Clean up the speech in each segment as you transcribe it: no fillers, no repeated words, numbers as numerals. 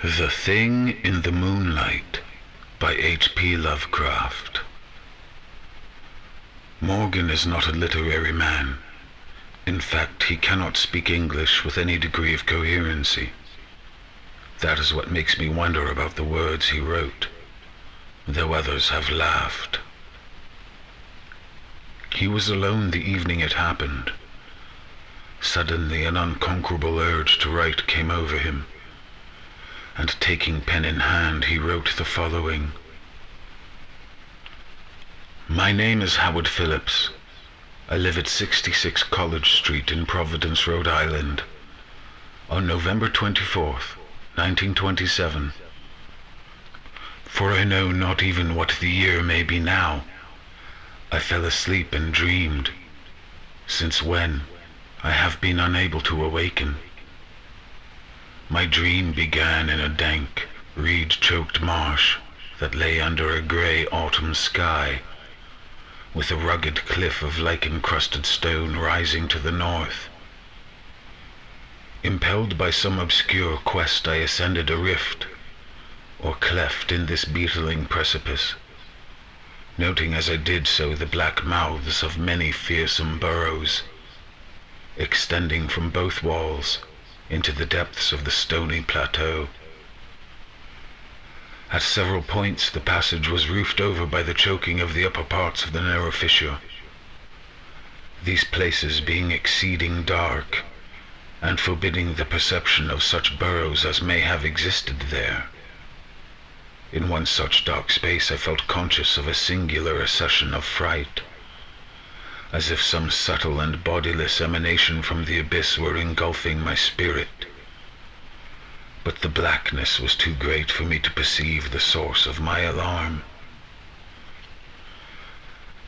The Thing in the Moonlight by H.P. Lovecraft. Morgan is not a literary man. In fact, he cannot speak English with any degree of coherency. That is what makes me wonder about the words he wrote, though others have laughed. He was alone the evening it happened. Suddenly an unconquerable urge to write came over him, and taking pen in hand, he wrote the following. My name is Howard Phillips. I live at 66 College Street in Providence, Rhode Island. On November 24th, 1927. For I know not even what the year may be now. I fell asleep and dreamed, since when I have been unable to awaken. My dream began in a dank, reed-choked marsh that lay under a grey autumn sky, with a rugged cliff of lichen-crusted stone rising to the north. Impelled by some obscure quest, I ascended a rift, or cleft in this beetling precipice, noting as I did so the black mouths of many fearsome burrows, extending from both walls into the depths of the stony plateau. At several points the passage was roofed over by the choking of the upper parts of the narrow fissure, these places being exceeding dark and forbidding the perception of such burrows as may have existed there. In one such dark space I felt conscious of a singular accession of fright, as if some subtle and bodiless emanation from the abyss were engulfing my spirit. But the blackness was too great for me to perceive the source of my alarm.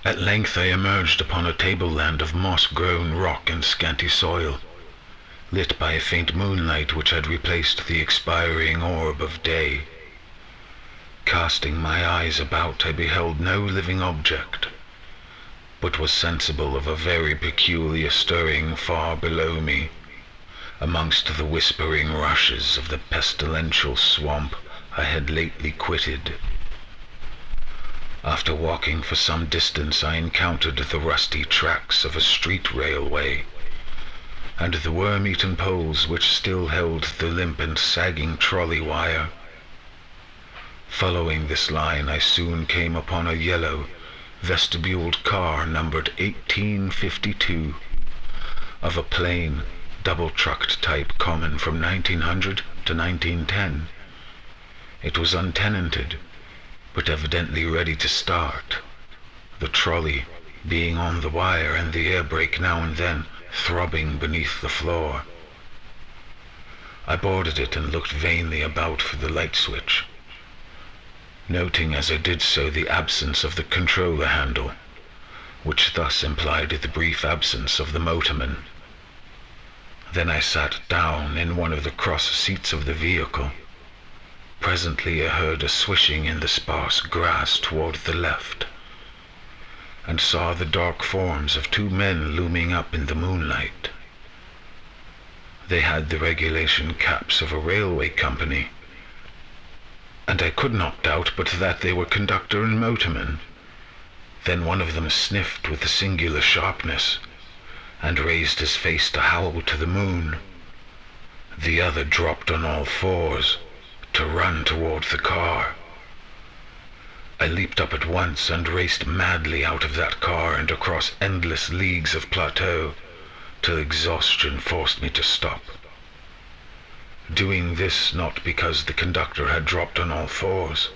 At length I emerged upon a tableland of moss-grown rock and scanty soil, lit by a faint moonlight which had replaced the expiring orb of day. Casting my eyes about, I beheld no living object, but was sensible of a very peculiar stirring far below me, amongst the whispering rushes of the pestilential swamp I had lately quitted. After walking for some distance, I encountered the rusty tracks of a street railway, and the worm-eaten poles which still held the limp and sagging trolley wire. Following this line, I soon came upon a yellow, vestibuled car numbered 1852, of a plain, double-trucked type common from 1900 to 1910. It was untenanted, but evidently ready to start, the trolley being on the wire and the air brake now and then throbbing beneath the floor. I boarded it and looked vainly about for the light switch, noting as I did so the absence of the controller handle, which thus implied the brief absence of the motorman. Then I sat down in one of the cross seats of the vehicle. Presently I heard a swishing in the sparse grass toward the left, and saw the dark forms of two men looming up in the moonlight. They had the regulation caps of a railway company, and I could not doubt but that they were conductor and motorman. Then one of them sniffed with a singular sharpness, and raised his face to howl to the moon. The other dropped on all fours to run toward the car. I leaped up at once and raced madly out of that car and across endless leagues of plateau, till exhaustion forced me to stop. Doing this not because the conductor had dropped on all fours,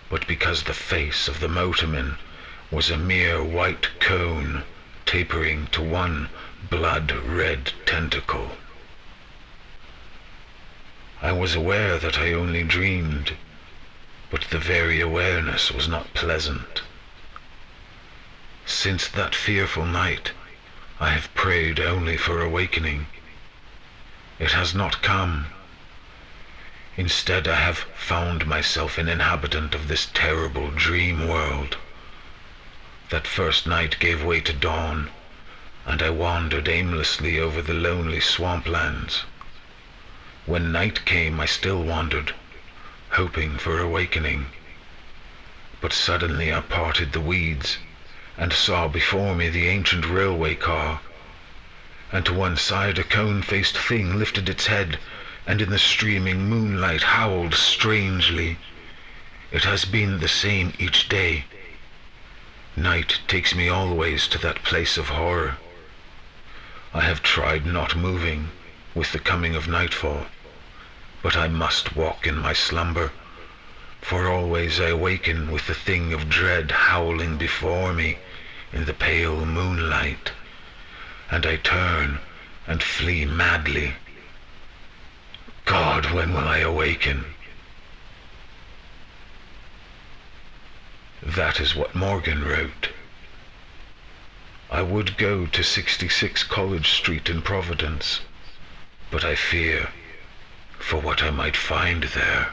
but because the face of the motorman was a mere white cone tapering to one blood-red tentacle. I was aware that I only dreamed, but the very awareness was not pleasant. Since that fearful night, I have prayed only for awakening. It has not come. Instead, I have found myself an inhabitant of this terrible dream world. That first night gave way to dawn, and I wandered aimlessly over the lonely swamplands. When night came, I still wandered, hoping for awakening. But suddenly I parted the weeds, and saw before me the ancient railway car, and to one side a cone-faced thing lifted its head, and in the streaming moonlight howled strangely. It has been the same each day. Night takes me always to that place of horror. I have tried not moving with the coming of nightfall, but I must walk in my slumber, for always I awaken with the thing of dread howling before me in the pale moonlight, and I turn and flee madly. God, when will I awaken? That is what Morgan wrote. I would go to 66 College Street in Providence, but I fear for what I might find there.